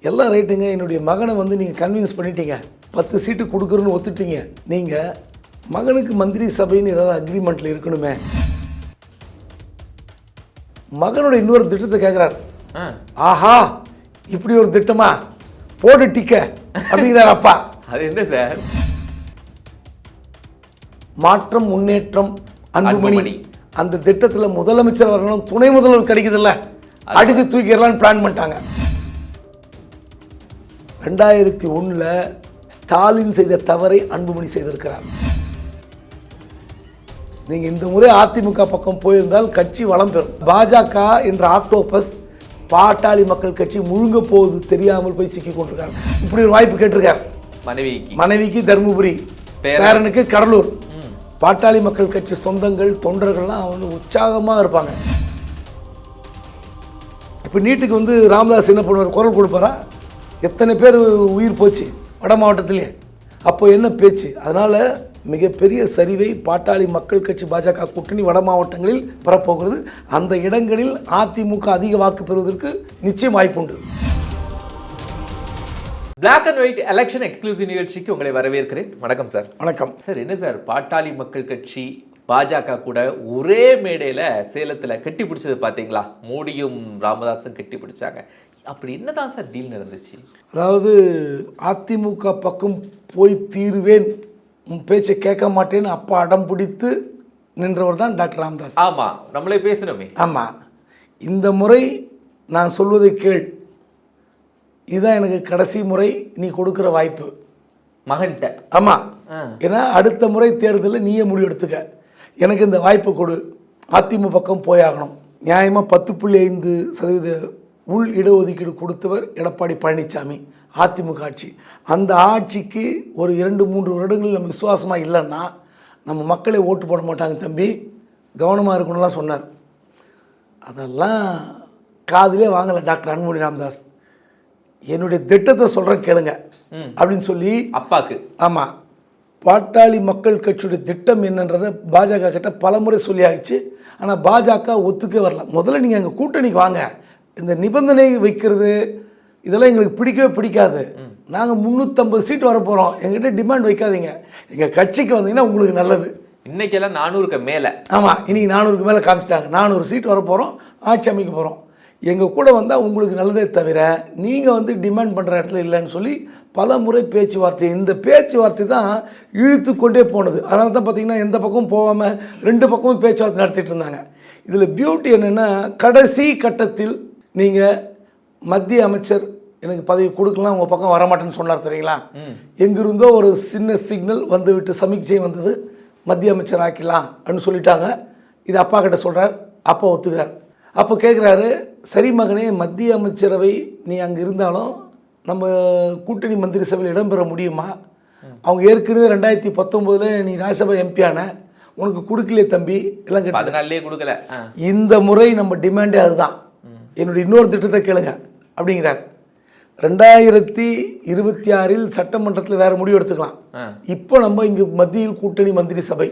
எல்லாம் ரைட்டுங்க, என்னுடைய மகனை வந்து நீங்கள் கன்வின்ஸ் பண்ணிட்டீங்க, 10 சீட்டு கொடுக்குறோன்னு ஒத்துட்டீங்க. நீங்கள் மகனுக்கு மந்திரி சபைன்னு ஏதாவது அக்ரிமெண்ட்டில் இருக்கணுமே. மகனோட இன்னொரு திட்டத்தை கேட்குறாரு. ஆஹா, இப்படி ஒரு திட்டமா, போட்டு டிக்க அப்படிங்கிறார் அப்பா. அது என்ன சார்? மாற்றம் முன்னேற்றம் அன்புமணி அந்த திட்டத்தில் முதலமைச்சர் வரணும், துணை முதல்வர் கிடைக்குதுல்ல, அடிச்சு தூக்கிடலான்னு பிளான் பண்ணிட்டாங்க. 2001 ஸ்டாலின் செய்த தவறை அன்புமணி செய்திருக்கிறார். நீங்க இந்த முறை அதிமுக பக்கம் போயிருந்தால் கட்சி வளம் பெறும். பாஜக என்ற ஆக்டோபஸ் பாட்டாளி மக்கள் கட்சி முழுங்க போகுது தெரியாமல் போய் சிக்கி கொண்டிருக்காங்க. இப்படி ஒரு வாய்ப்பு கேட்டிருக்கார். மனைவிக்கு தருமபுரி, பேரனுக்கு கடலூர். பாட்டாளி மக்கள் கட்சி சொந்தங்கள் தொண்டர்கள்லாம் வந்து உற்சாகமாக இருப்பாங்க. இப்போ நீட்டுக்கு வந்து ராமதாஸ் என்ன பண்ணுவார், குரல் கொடுப்பாரா? எத்தனை பேர் உயிர் போச்சு வட மாவட்டத்திலே, அப்போ என்ன பேச்சு? அதனால் மிகப்பெரிய சரிவை பாட்டாளி மக்கள் கட்சி பாஜக கூட்டணி வட மாவட்டங்களில் பெறப்போகிறது. அந்த இடங்களில் அதிமுக அதிக வாக்கு பெறுவதற்கு நிச்சயம் வாய்ப்புண்டு. Black and white election exclusive நிகழ்ச்சிக்கு உங்களை வரவேற்கிறேன். வணக்கம் சார். வணக்கம் சார். என்ன சார், பாட்டாளி மக்கள் கட்சி பாஜக கூட ஒரே மேடையில் சேலத்தில் கட்டி பிடிச்சது பார்த்தீங்களா? மோடியும் ராமதாஸும் கட்டி பிடிச்சாங்க. அப்படி என்னதான் சார் டீல் நடந்துச்சு? அதாவது அதிமுக பக்கம் போய் தீருவேன், பேச்சை கேட்க மாட்டேன்னு அப்பா அடம் பிடித்து நின்றவர் தான் டாக்டர் ராமதாஸ். ஆமாம், நம்மளே பேசணுமே. ஆமாம், இந்த முறை நான் சொல்வதை கேள், இதுதான் எனக்கு கடைசி முறை நீ கொடுக்குற வாய்ப்பு மகன்கிட்ட. ஆமாம், ஏன்னா அடுத்த முறை தேர்தலில் நீயே முடிவு எடுத்துக்க, எனக்கு இந்த வாய்ப்பு கொடு, அதிமுக பக்கம் போயாகணும். நியாயமாக 10.5% உள் இடஒதுக்கீடு கொடுத்தவர் எடப்பாடி பழனிசாமி, அதிமுக ஆட்சி. அந்த ஆட்சிக்கு ஒரு 2-3 வருடங்கள் நம்ம விசுவாசமாக இல்லைன்னா நம்ம மக்களை ஓட்டு போட மாட்டாங்க தம்பி, கவனமாக இருக்கணும்லாம் சொன்னார். அதெல்லாம் காதிலே வாங்கலை டாக்டர் அன்புமணி ராமதாஸ். என்னுடைய திட்டத்தை சொல்கிறேன் கேளுங்க அப்படின்னு சொல்லி அப்பாவுக்கு. ஆமாம், பாட்டாளி மக்கள் கட்சியுடைய திட்டம் என்னன்றதை பாஜக கிட்ட பல முறை சொல்லி ஆயிடுச்சு. ஆனால் பாஜக ஒத்துக்க வரல. முதல்ல நீங்கள் எங்கள் கூட்டணிக்கு வாங்க, இந்த நிபந்தனை வைக்கிறது இதெல்லாம் எங்களுக்கு பிடிக்கவே பிடிக்காது, நாங்கள் 350 சீட் வர போகிறோம், எங்ககிட்ட டிமாண்ட் வைக்காதீங்க, எங்கள் கட்சிக்கு வந்தீங்கன்னா உங்களுக்கு நல்லது. இன்னைக்கெல்லாம் 400க்கு மேலே. ஆமாம், இன்னைக்கு 400க்கு மேலே காமிச்சிட்டாங்க. 400 சீட் வர போகிறோம், ஆட்சி அமைக்க போகிறோம், எங்கள் கூட வந்தால் உங்களுக்கு நல்லதே தவிர நீங்கள் வந்து டிமாண்ட் பண்ணுற இடத்துல இல்லைன்னு சொல்லி பல முறை பேச்சுவார்த்தை. இந்த பேச்சுவார்த்தை தான் இழுத்து கொண்டே போனது. அதனால தான் பார்த்திங்கன்னா எந்த பக்கமும் போகாமல் 2 பக்கமும் பேச்சுவார்த்தை நடத்திட்டு இருந்தாங்க. இதில் பியூட்டி என்னென்னா, கடைசி கட்டத்தில் நீங்கள் மத்திய அமைச்சர் எனக்கு பதவி கொடுக்கலாம், உங்கள் பக்கம் வரமாட்டேன்னு சொன்னார் தெரியுங்களா? எங்கிருந்தோ ஒரு சின்ன சிக்னல் வந்து விட்டு சமிக்சை வந்தது, மத்திய அமைச்சர் ஆக்கிடலாம் அப்படின்னு சொல்லிட்டாங்க. இது அப்பா கிட்ட சொல்கிறார், அப்பா ஒத்துக்கிறார். அப்போ கேட்குறாரு, சரி மகனே, மத்திய அமைச்சரவை நீ அங்கே இருந்தாலும் நம்ம கூட்டணி மந்திரி சபையில் இடம்பெற முடியுமா? அவங்க ஏற்கனவே 2019 நீ ராஜ்யசபா எம்பி ஆன, உனக்கு கொடுக்கலையே தம்பி எல்லாம் கேட்டு கொடுக்கல. இந்த முறை நம்ம டிமாண்டே அதுதான், என்னுடைய இன்னொரு திட்டத்தை கேளுங்க அப்படிங்கிறார். 2026 சட்டமன்றத்தில் வேறு முடிவு எடுத்துக்கலாம். இப்போ நம்ம இங்கே மத்தியில் கூட்டணி மந்திரி சபை,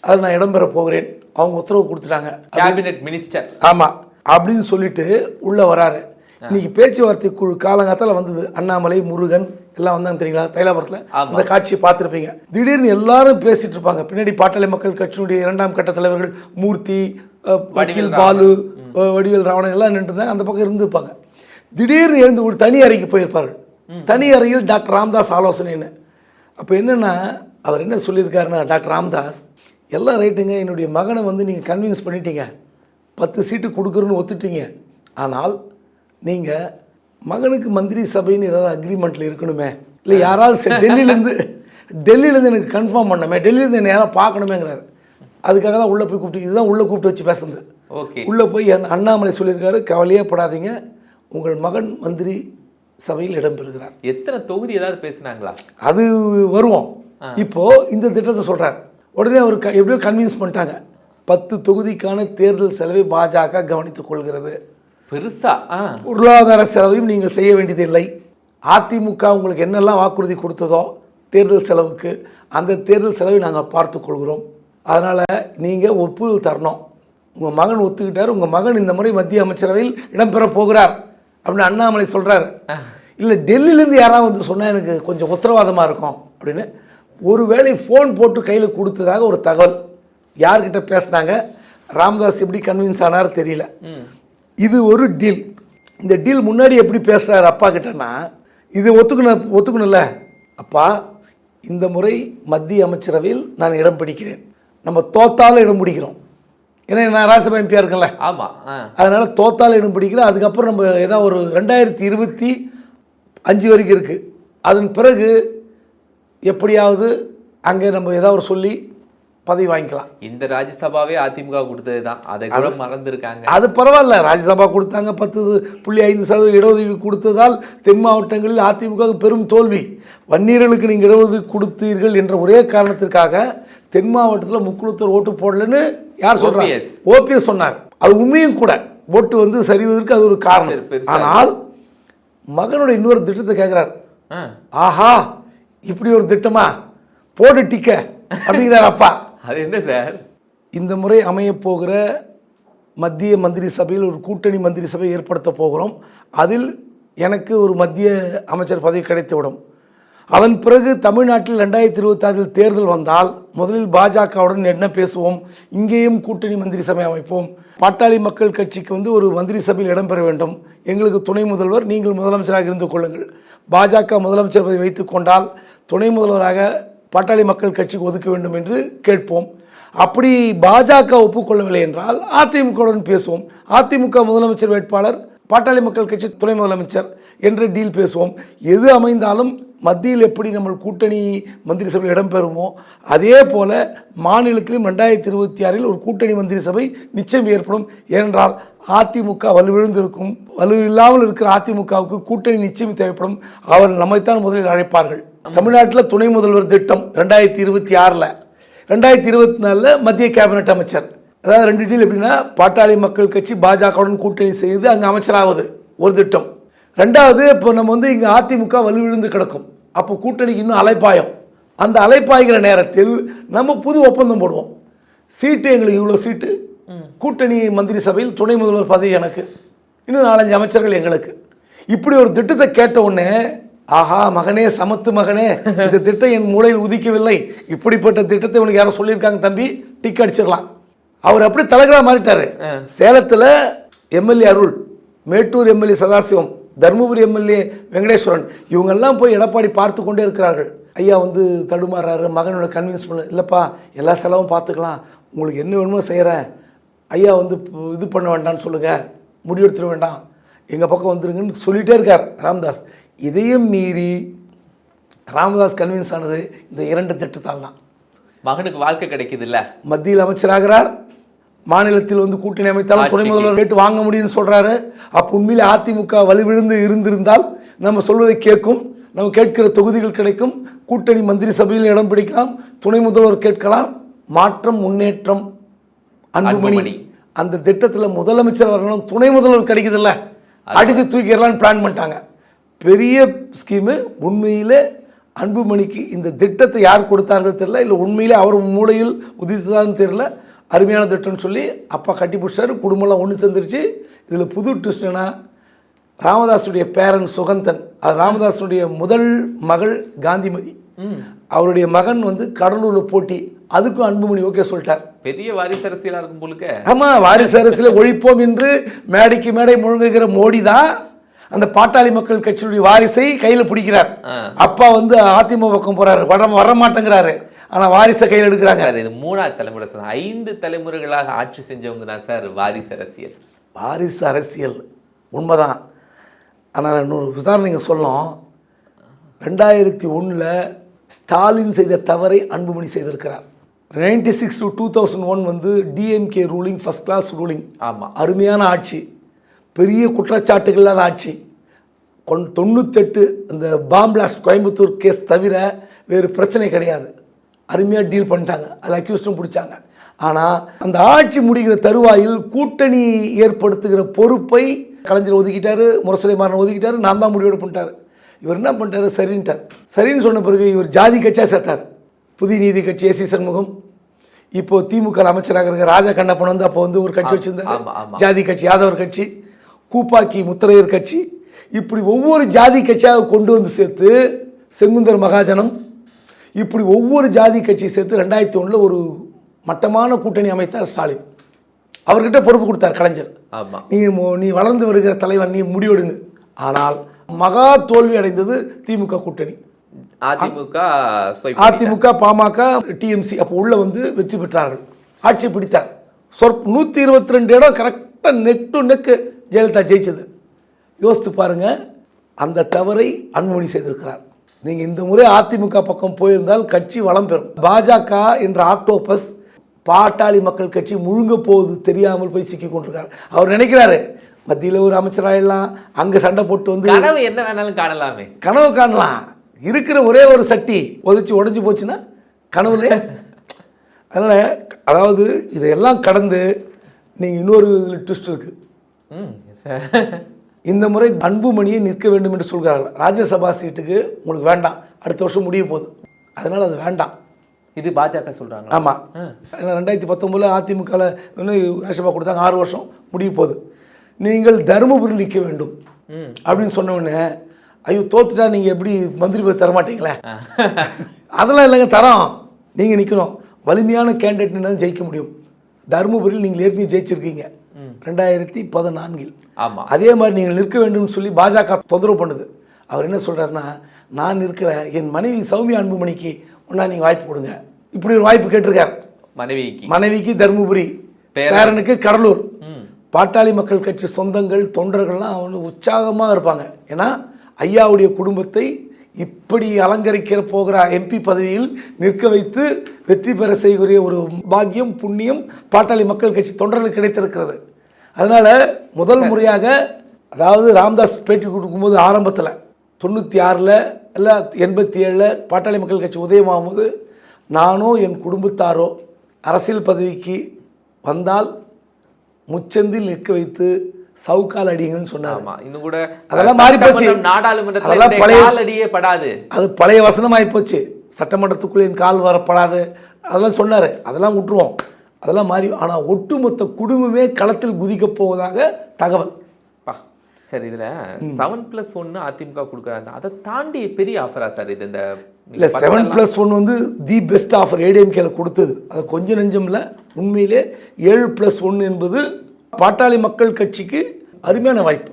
அதில் நான் இடம்பெற போகிறேன், அவங்க உத்தரவு கொடுத்துட்டாங்க, கேபினெட் மினிஸ்டர். ஆமாம் அப்படின்னு சொல்லிட்டு உள்ளே வராரு. இன்னைக்கு பேச்சுவார்த்தை குழு காலங்காத்தால் வந்தது, அண்ணாமலை, முருகன் எல்லாம் வந்தாங்க தெரியுங்களா தைலாபுரத்தில். அந்த காட்சியை பார்த்துருப்பீங்க. திடீர்னு எல்லாரும் பேசிட்டு இருப்பாங்க. பின்னாடி பாட்டாளி மக்கள் கட்சியினுடைய 2ஆம் கட்ட தலைவர்கள் மூர்த்தி, வக்கீல் பாலு, வடிவேல் ராவணன் எல்லாம் நின்றுருந்தாங்க. அந்த பக்கம் இருந்துருப்பாங்க. திடீர்னு எழுந்து ஒரு தனி அறைக்கு போயிருப்பார்கள். தனி அறையில் டாக்டர் ராமதாஸ் ஆலோசனைன்னு. அப்போ என்னென்னா, அவர் என்ன சொல்லியிருக்காருன்னா, டாக்டர் ராமதாஸ், எல்லாம் ரைட்டுங்க, என்னுடைய மகனை வந்து நீங்கள் கன்வின்ஸ் பண்ணிட்டீங்க, 10 சீட்டு கொடுக்குறோன்னு ஒத்துட்டீங்க, ஆனால் நீங்கள் மகனுக்கு மந்திரி சபைன்னு ஏதாவது அக்ரிமெண்ட்டில் இருக்கணுமே, இல்லை யாராவது டெல்லியிலேருந்து எனக்கு கன்ஃபார்ம் பண்ணணுமே, டெல்லியிலேருந்து என்னை யாராவது பார்க்கணுமேங்கிறாரு. அதுக்காக தான் உள்ளே போய் கூப்பிட்டு, இதுதான் உள்ளே கூப்பிட்டு வச்சு பேசுறது. உள்ளே போய் அண்ணாமலை சொல்லியிருக்காரு, கவலையே படாதீங்க, உங்கள் மகன் மந்திரி சபையில் இடம்பெறுகிறார். எத்தனை தொகுதி ஏதாவது பேசினாங்களா? அது வருவோம். இப்போ இந்த திட்டத்தை சொல்கிறார். உடனே அவர் எப்படியோ கன்வின்ஸ் பண்ணிட்டாங்க. 10 தொகுதிக்கான தேர்தல் செலவை பாஜக கவனித்துக் கொள்கிறது. பெருசா பொருளாதார செலவையும் நீங்கள் செய்ய வேண்டியதில்லை. அதிமுக உங்களுக்கு என்னெல்லாம் வாக்குறுதி கொடுத்ததோ தேர்தல் செலவுக்கு, அந்த தேர்தல் செலவை நாங்கள் பார்த்துக்கொள்கிறோம். அதனால் நீங்கள் ஒப்புதல் தரணும். உங்கள் மகன் ஒத்துக்கிட்டார், உங்கள் மகன் இந்த முறை மத்திய அமைச்சரவையில் இடம்பெற போகிறார் அப்படின்னு அண்ணாமலை சொல்கிறார். இல்லை டெல்லியிலேருந்து யாராவது வந்து சொன்னால் எனக்கு கொஞ்சம் உத்தரவாதமாக இருக்கும் அப்படின்னு ஒருவேளை ஃபோன் போட்டு கையில் கொடுத்ததாக ஒரு தகவல். யார்கிட்ட பேசினாங்க, ராமதாஸ் எப்படி கன்வின்ஸ் ஆனார் தெரியல. இது ஒரு டீல். இந்த டீல் முன்னாடி எப்படி பேசுகிறார் அப்பா கிட்டன்னா, இது ஒத்துக்கணும்ல அப்பா, இந்த முறை மத்திய அமைச்சரவையில் நான் இடம் பிடிக்கிறேன், நம்ம தோத்தாலும் இடம் பிடிக்கிறோம், ஏன்னா நான் ராஜ்யசபா எம்பியாக இருக்கேன்ல, ஆமாம், அதனால் தோத்தாலும் இடம் பிடிக்கிறேன். அதுக்கப்புறம் நம்ம ஏதாவது ஒரு 2025 வரைக்கும் இருக்குது. அதன் பிறகு எப்படியாவது அங்கே நம்ம ஏதாவது ஒரு சொல்லி பதவி வாங்கிக்கலாம். இந்த ராஜ்யசபாவே அதிமுக கொடுத்தது தான், அதை கூட மறந்துருக்காங்க. அது பரவாயில்ல, ராஜ்யசபா கொடுத்தாங்க, 10.5% இடஒதுக்கீடு கொடுத்ததால் தென் மாவட்டங்களில் அதிமுக பெரும் தோல்வி. வன்னியர்களுக்கு நீங்கள் இடஒதுக்கீடு கொடுத்தீர்கள் என்ற ஒரே காரணத்திற்காக தென் மாவட்டத்தில் முக்குளத்தூர் ஓட்டு போடலன்னு யார் சொல்றாங்க? ஓபிஎஸ் சொன்னார். அது உண்மையும் கூட, ஓட்டு வந்து சரிவதற்கு அது ஒரு காரணம். ஆனால் மகனோட இன்னொரு திட்டத்தை கேட்கிறார். ஆஹா, இப்படி ஒரு திட்டமா, போடு டிக்க அப்படிங்கிறார் அப்பா. அது என்ன சார்? இந்த முறை அமையப்போகிற மத்திய மந்திரி சபையில் ஒரு கூட்டணி மந்திரி சபை ஏற்படுத்த போகிறோம். அதில் எனக்கு ஒரு மத்திய அமைச்சர் பதவி கிடைத்துவிடும். அதன் பிறகு தமிழ்நாட்டில் 2026 தேர்தல் வந்தால் முதலில் பாஜகவுடன் என்ன பேசுவோம், இங்கேயும் கூட்டணி மந்திரி சபை அமைப்போம். பாட்டாளி மக்கள் கட்சிக்கு வந்து ஒரு மந்திரி சபையில் இடம்பெற வேண்டும், எங்களுக்கு துணை முதல்வர், நீங்கள் முதலமைச்சராக இருந்து கொள்ளுங்கள். பாஜக முதலமைச்சர் பதவி வைத்துக் கொண்டால் துணை முதல்வராக பாட்டாளி மக்கள் கட்சிக்கு ஒதுக்க வேண்டும் என்று கேட்போம். அப்படி பாஜக ஒப்புக்கொள்ளவில்லை என்றால் அதிமுகவுடன் பேசுவோம். அதிமுக முதலமைச்சர் வேட்பாளர், பாட்டாளி மக்கள் கட்சி துணை முதலமைச்சர் என்ற டீல் பேசுவோம். எது அமைந்தாலும் மத்தியில் எப்படி நம்ம கூட்டணி மந்திரி சபையில் இடம்பெறுமோ அதே போல மாநிலத்திலும் 2026 ஒரு கூட்டணி மந்திரி சபை நிச்சயம் ஏற்படும். ஏனென்றால் அதிமுக வலுவிழந்திருக்கும், வலுவில்லாமல் இருக்கிற அதிமுகவுக்கு கூட்டணி நிச்சயம் தேவைப்படும். அவர் நம்மைத்தான் முதலில் அழைப்பார்கள். தமிழ்நாட்டில் துணை முதல்வர் திட்டம் 2026, 2024 மத்திய கேபினட் அமைச்சர். அதாவது 2 டீல் எப்படின்னா, பாட்டாளி மக்கள் கட்சி பாஜகவுடன் கூட்டணி செய்து அங்கே அமைச்சராவது ஒரு திட்டம். 2வது, இப்போ நம்ம வந்து இங்கே அதிமுக வலுவிழந்து கிடக்கும், அப்போ கூட்டணிக்கு இன்னும் அலைப்பாயம். அந்த அலைப்பாய்கிற நேரத்தில் நம்ம புது ஒப்பந்தம் போடுவோம். சீட்டு எங்களுக்கு இவ்வளோ சீட்டு, கூட்டணி மந்திரி சபையில் துணை முதல்வர் பதவி எனக்கு, இன்னும் 4-5 அமைச்சர்கள் எங்களுக்கு. இப்படி ஒரு திட்டத்தை கேட்ட உடனே, ஆஹா மகனே, சமத்து மகனே, இந்த திட்டம் என் மூளையில் உதிக்கவில்லை, இப்படிப்பட்ட திட்டத்தை உனக்கு யாரும் சொல்லியிருக்காங்க தம்பி, டிக் அடிச்சிடலாம். அவர் அப்படி தலைகளா மாறிட்டாரு. சேலத்தில் எம்எல்ஏ அருள், மேட்டூர் எம்எல்ஏ சதாசிவம், தருமபுரி எம்எல்ஏ வெங்கடேஸ்வரன், இவங்கெல்லாம் போய் எடப்பாடி பார்த்து கொண்டே இருக்கிறார்கள். ஐயா வந்து தடுமாறாரு, மகனோட கன்வின்ஸ் பண்ண, இல்லைப்பா எல்லா செலவும் பார்த்துக்கலாம், உங்களுக்கு என்ன வேணுமோ செய்கிறேன், ஐயா வந்து இது பண்ண வேண்டாம்னு சொல்லுங்கள், முடிவெடுத்துட வேண்டாம், எங்கள் பக்கம் வந்துருங்கன்னு சொல்லிகிட்டே இருக்கார் ராமதாஸ். இதையும் மீறி ராமதாஸ் கன்வின்ஸ் ஆனது இந்த 2 திட்டத்தால் தான். மகனுக்கு வாழ்க்கை கிடைக்குது இல்லை, மத்தியில் அமைச்சராகிறார், மாநிலத்தில் வந்து கூட்டணி அமைத்தாலும் துணை முதல்வர் கேட்டு வாங்க முடியும்னு சொல்கிறாரு. அப்போ உண்மையிலே அதிமுக வலுவிழுந்து இருந்திருந்தால் நம்ம சொல்வதை கேட்கும், நம்ம கேட்கிற தொகுதிகள் கிடைக்கும், கூட்டணி மந்திரி சபையில் இடம் பிடிக்கலாம், துணை முதல்வர் கேட்கலாம். மாற்றம், முன்னேற்றம், அன்புமணி அந்த திட்டத்தில் முதலமைச்சர் வரணும், துணை முதல்வர் கிடைக்குதுல்ல, அடித்து தூக்கிடலான்னு பிளான் பண்ணிட்டாங்க. பெரிய ஸ்கீமு. உண்மையிலே அன்புமணிக்கு இந்த திட்டத்தை யார் கொடுத்தார்கள் தெரியல, இல்லை உண்மையிலே அவர் மூளையில் உதித்ததான்னு தெரியல, அருமையான திட்டம்னு சொல்லி அப்பா கட்டி பிடிச்சாரு, குடும்பம்லாம் ஒன்று சேர்ந்துருச்சு. இதில் புது ட்விஸ்ட்னா, ராமதாஸுடைய பேரன் சுகந்தன், அது ராமதாஸுடைய முதல் மகள் காந்திமதி, அவருடைய மகன் வந்து கடலூரில் போட்டி, அதுக்கும் அன்புமணி ஓகே சொல்லிட்டார். பெரிய வாரிசு அரசியலாக இருக்கும் போலுக்க. ஆமாம், வாரிசு அரசியலை ஒழிப்போம் என்று மேடைக்கு மேடை முழங்குகிற மோடி தான் அந்த பாட்டாளி மக்கள் கட்சியுடைய வாரிசை கையில் பிடிக்கிறார். அப்பா வந்து அதிமுக பக்கம் போறாரு, வர மாட்டேங்கிறாரு, ஆனால் வாரிசை கையில் எடுக்கிறாங்க. இது 3வது தலைமுறை சார், 5 தலைமுறைகளாக ஆட்சி செஞ்சவங்க தான் சார் வாரிசு அரசியல். வாரிசு அரசியல் உண்மைதான். ஆனால் இன்னொரு உதாரணம் நீங்கள் சொல்லணும். 2001 ஸ்டாலின் செய்த தவறை அன்புமணி செய்திருக்கிறார். 96 to 2001 வந்து DMK ruling, first class ruling. ஆமாம், அருமையான ஆட்சி, பெரிய குற்றச்சாட்டுகள் இல்லாத ஆட்சி. 98 அந்த பாம் பிளாஸ்ட் கோயம்புத்தூர் கேஸ் தவிர வேறு பிரச்சனை கிடையாது. அருமையாக டீல் பண்ணிட்டாங்க, அதில் அக்யூஸ்டும் பிடிச்சாங்க. ஆனால் அந்த ஆட்சி முடிகிற தருவாயில் கூட்டணி ஏற்படுத்துகிற பொறுப்பை கலைஞர் ஒதுக்கிட்டாரு, முரசொலி மாறன் ஒதுக்கிட்டாரு, நான் தான் முடிவு பண்ணிட்டார். இவர் என்ன பண்ணிட்டாரு, சரின்ட்டார். சரின்னு சொன்ன பிறகு இவர் ஜாதி கட்சியாக சேர்த்தார். புதிய நீதி கட்சி ஏசி சண்முகம், இப்போ திமுக அமைச்சராக இருக்கிற ராஜா கண்ணப்பன் வந்து அப்போ வந்து ஒரு கட்சி வச்சிருந்தார், ஜாதி கட்சி, யாதவர் கட்சி, கூப்பாக்கி முத்தரையர் கட்சி, இப்படி ஒவ்வொரு ஜாதி கட்சியாக கொண்டு வந்து சேர்த்து செங்குந்தர் மகாஜனம் இப்படி ஒவ்வொரு ஜாதி கட்சியை சேர்த்து 2001 ஒரு மட்டமான கூட்டணி அமைத்தார் ஸ்டாலின். அவர்கிட்ட பொறுப்பு கொடுத்தார் கலைஞர். நீ வளர்ந்து வருகிற தலைவன், நீ முடிவெடுங்க. ஆனால் மகா தோல்வி அடைந்தது திமுக கூட்டணி. அதிமுக, பாமக, டிஎம்சி அப்போ உள்ள வந்து வெற்றி பெற்றார்கள், ஆட்சி பிடித்தார். 122 இடம் கரெக்டாக நெக் டு நெக்கு ஜெயலலிதா ஜெயிச்சது. யோசித்து பாருங்க, அந்த தவறை அன்புமணி செய்திருக்கிறார். நீங்கள் இந்த முறை அதிமுக பக்கம் போயிருந்தால் கட்சி வளம் பெறும். பாஜக என்ற ஆக்டோபஸ் பாட்டாளி மக்கள் கட்சி முழுங்க போகுது தெரியாமல் போய் சிக்கி கொண்டிருக்காரு. அவர் நினைக்கிறாரு மத்தியில் ஒரு அமைச்சராயிடலாம், அங்கே சண்டை போட்டு வந்து கனவு என்ன வேணாலும் காணலாமே. கனவு காணலாம். இருக்கிற ஒரே ஒரு சட்டி உடைஞ்சு போச்சுன்னா கனவுல. அதனால் அதாவது இதையெல்லாம் கடந்து நீங்கள் இன்னொரு ட்விஸ்ட் இருக்குது. இந்த முறை அன்புமணியை நிற்க வேண்டும் என்று சொல்கிறார்கள். ராஜ்யசபா சீட்டுக்கு உங்களுக்கு வேண்டாம், அடுத்த வருஷம் முடிய போகுது, அதனால் அது வேண்டாம். இது பாஜக சொல்கிறாங்க. ஆமாம், ஏன்னா 2019 அதிமுகவில் ராஜ்யசபா கொடுத்தாங்க, 6 வருஷம் முடிய போகுது. நீங்கள் தருமபுரியில் நிற்க வேண்டும் அப்படின்னு சொன்ன உடனே, ஐயோ தோத்துட்டா நீங்கள் எப்படி மந்திரி போய் தரமாட்டீங்களே? அதெல்லாம் இல்லைங்க, தரோம், நீங்கள் நிற்கணும். வலிமையான கேண்டிடேட் நின்று ஜெயிக்க முடியும். தருமபுரியில் நீங்கள் ஏற்கனவே ஜெயிச்சிருக்கீங்க 2014. ஆமாம், அதே மாதிரி நீங்கள் நிற்க வேண்டும்னு சொல்லி பாஜக தொந்தரவு பண்ணுது. அவர் என்ன சொல்கிறாருன்னா, நான் இருக்கிற என் மனைவி சௌமியா அன்புமணிக்கு ஒன்றா நீங்கள் வாய்ப்பு கொடுங்க. இப்படி ஒரு வாய்ப்பு கேட்டிருக்கார். மனைவிக்கு தருமபுரி, பேரனுக்கு கடலூர். பாட்டாளி மக்கள் கட்சி சொந்தங்கள் தொண்டர்கள்லாம் அவங்க உற்சாகமாக இருப்பாங்க. ஏன்னா ஐயாவுடைய குடும்பத்தை இப்படி அலங்கரிக்கிற போகிற எம்பி பதவியில் நிற்க வைத்து வெற்றி பெற செய்கிற ஒரு பாக்கியம் புண்ணியம் பாட்டாளி மக்கள் கட்சி தொண்டர்களுக்கு கிடைத்திருக்கிறது. அதனால் முதல் முறையாக, அதாவது ராமதாஸ் பேட்டி கொடுக்கும்போது ஆரம்பத்தில் 96 இல்லை 87 பாட்டாளி மக்கள் கட்சி உதயமாகும் போது, நானோ என் குடும்பத்தாரோ அரசியல் பதவிக்கு வந்தால் முச்சந்தில் நிற்க வைத்து சவுக்கால் அடிங்கன்னு சொன்னார். இன்னும் கூட அதெல்லாம் மாறி போச்சு. அதெல்லாம் பழைய படாது, அது பழைய வசனம் ஆகிப்போச்சு. சட்டமன்றத்துக்குள்ளே என் கால் வரப்படாது அதெல்லாம் சொன்னார். அதெல்லாம் விட்டுருவோம், அதெல்லாம் மாறி. ஆனால் ஒட்டுமொத்த குடும்பமே களத்தில் குதிக்கப் போவதாக தகவல். சார் இதில் 7+1 அதிமுக கொடுக்குறாங்க, அதை தாண்டி பெரிய ஆஃபரா சார் இது? இந்த இல்லை, 7+1 வந்து தி பெஸ்ட் ஆஃபர் ஏடிஎம்கேல கொடுத்தது. அது கொஞ்சம் நெஞ்சம் இல்லை, உண்மையிலே 7+1 என்பது பாட்டாளி மக்கள் கட்சிக்கு அருமையான வாய்ப்பு.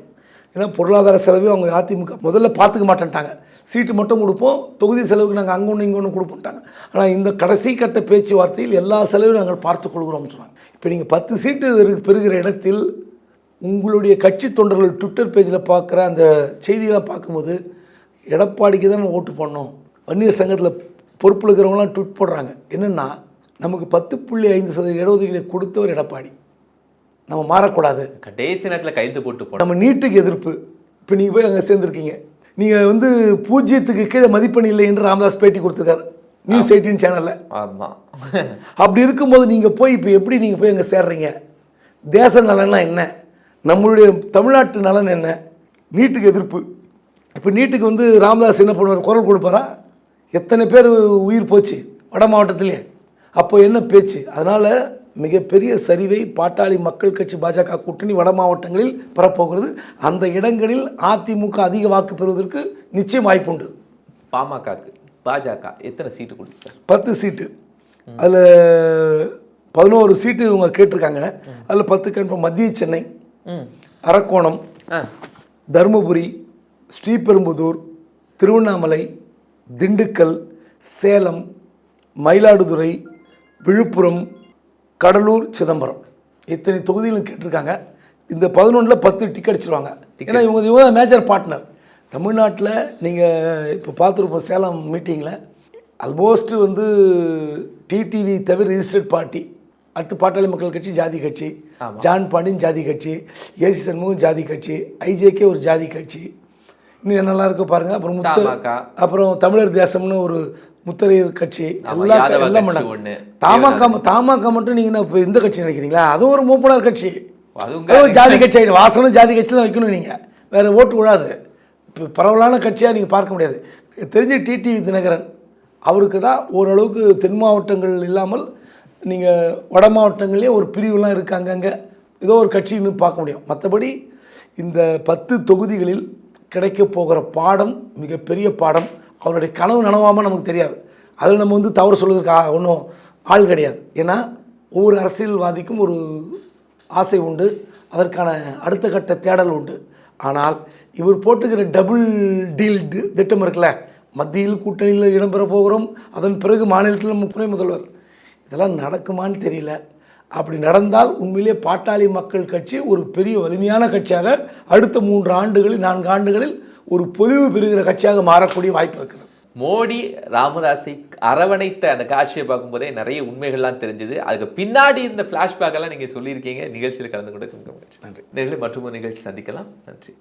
ஏன்னா பொருளாதார செலவு அவங்க அதிமுக முதல்ல பார்த்துக்க மாட்டேன்ட்டாங்க. சீட்டு மட்டும் கொடுப்போம், தொகுதி செலவுக்கு நாங்கள் அங்கே ஒன்று இங்கே ஒன்று கொடுப்போம்ட்டாங்க. ஆனால் இந்த கடைசி கட்ட பேச்சுவார்த்தையில் எல்லா செலவையும் நாங்கள் பார்த்து கொள்கிறோம்னு சொன்னாங்க. இப்போ நீங்கள் 10 சீட்டு பெறுகிற இடத்தில் உங்களுடைய கட்சி தொண்டர்கள் ட்விட்டர் பேஜில் பார்க்குற அந்த செய்தியெல்லாம் பார்க்கும்போது எடப்பாடிக்கு தான் ஓட்டு பண்ணோம். வன்னியர் சங்கத்தில் பொறுப்பில் இருக்கிறவங்களாம் ட்விட் போடுறாங்க. என்னென்னா, நமக்கு 10.5% இடஒதுக்கீடு கொடுத்தவர் எடப்பாடி, நம்ம மாறக்கூடாது. கடைசி நேரத்தில் கைது போட்டு நம்ம நீட்டுக்கு எதிர்ப்பு. இப்போ நீங்கள் போய் அங்கே சேர்ந்துருக்கீங்க, நீங்கள் வந்து 0க்கு கீழே மதிப்பெண் இல்லை என்று ராமதாஸ் பேட்டி கொடுத்துருக்காரு நியூஸ் 18 சேனலில். ஆமாம், அப்படி இருக்கும்போது நீங்கள் போய் இப்போ எப்படி நீங்கள் போய் அங்கே சேர்றீங்க? தேச நலன்னா என்ன? நம்மளுடைய தமிழ்நாட்டு நலன் என்ன? நீட்டுக்கு எதிர்ப்பு. இப்போ நீட்டுக்கு வந்து ராமதாஸ் என்ன பண்ணுவார்? குரல் கொடுப்பாரா? எத்தனை பேர் உயிர் போச்சு வட மாவட்டத்திலே. அப்போ என்ன பேச்சு? அதனால் மிகப்பெரிய சரிவை பாட்டாளி மக்கள் கட்சி பாஜக கூட்டணி வட மாவட்டங்களில் பெறப்போகிறது. அந்த இடங்களில் அதிமுக அதிக வாக்கு பெறுவதற்கு நிச்சயம் வாய்ப்புண்டு. பாமகக்கு பாஜக எத்தனை சீட்டு கொடுத்தார்? 10 சீட்டு. அதில் 11 சீட்டு இவங்க கேட்டிருக்காங்க. அதில் 10 கன்ஃபார்ம். மத்திய சென்னை, அரக்கோணம், தருமபுரி, ஸ்ரீபெரும்புதூர், திருவண்ணாமலை, திண்டுக்கல், சேலம், மயிலாடுதுறை, விழுப்புரம், கடலூர், சிதம்பரம், இத்தனை தொகுதிகளும் கேட்டிருக்காங்க. இந்த 11ல் 10 டிக்கெட் அடிச்சிருவாங்க. ஏன்னா இவங்க மேஜர் பார்ட்னர். தமிழ்நாட்டில் நீங்கள் இப்போ பார்த்துருப்போம் சேலம் மீட்டிங்கில் ஆல்மோஸ்ட் வந்து டிடிவி தவிர ரிஜிஸ்டர்ட் பார்ட்டி. அடுத்து பாட்டாளி மக்கள் கட்சி ஜாதி கட்சி, ஜான் பாண்டியன் ஜாதி கட்சி, ஏசி சண்முகம் ஜாதி கட்சி, ஐஜேகே ஒரு ஜாதி கட்சி. இன்னும் என்னெல்லாம் இருக்கு பாருங்கள். அப்புறம் அப்புறம் தமிழர் தேசம்னு ஒரு முத்தரையர் கட்சி, எல்லாம் பண்ணாங்க. தமாக மட்டும் நீங்கள் இப்போ இந்த கட்சி நினைக்கிறீங்களா? அதுவும் ஒரு மூப்பனார் கட்சி, அதுவும் ஜாதி கட்சி. வாசனும் ஜாதி கட்சி தான் வைக்கணும். நீங்கள் வேறு ஓட்டு விடாது. இப்போ பரவலான கட்சியாக நீங்கள் பார்க்க முடியாது. தெரிஞ்ச டிடிவி தினகரன் அவருக்கு தான் ஓரளவுக்கு தென் மாவட்டங்கள் இல்லாமல் நீங்கள் வட மாவட்டங்கள்லேயே ஒரு பிரிவுலாம் இருக்காங்க. அங்கே ஏதோ ஒரு கட்சின்னு பார்க்க முடியும். மற்றபடி இந்த 10 தொகுதிகளில் கிடைக்க போகிற பாடம் மிகப்பெரிய பாடம். அவருடைய கனவு நனவாமல் நமக்கு தெரியாது. அதில் நம்ம வந்து தவறு சொல்வதற்கு ஒன்றும் ஆள் கிடையாது. ஏன்னா ஒவ்வொரு அரசியல்வாதிக்கும் ஒரு ஆசை உண்டு, அதற்கான அடுத்த கட்ட தேடல் உண்டு. ஆனால் இவர் போட்டுக்கிற டபுள் டீல் திட்டம் இருக்குல்ல, மத்தியில் கூட்டணியில் இடம்பெற போகிறோம், அதன் பிறகு மாநிலத்தில் துணை முதல்வர், இதெல்லாம் நடக்குமான்னு தெரியல. அப்படி நடந்தால் உண்மையிலே பாட்டாளி மக்கள் கட்சி ஒரு பெரிய வலிமையான கட்சியாக அடுத்த 3 ஆண்டுகளில் 4 ஆண்டுகளில் ஒரு பொலிவு பெறுகிற கட்சியாக மாறக்கூடிய வாய்ப்பு இருக்கிறது. மோடி ராமதாஸை அரவணைத்த அந்த காட்சியை பார்க்கும்போதே நிறைய உண்மைகள்லாம் தெரிஞ்சுது. அதுக்கு பின்னாடி இந்த ஃப்ளாஷ்பேக் எல்லாம் நீங்கள் சொல்லியிருக்கீங்க. நிகழ்ச்சியில் கலந்து கொண்டு நன்றி. நேரில் மற்றும் ஒரு நிகழ்ச்சி சந்திக்கலாம். நன்றி.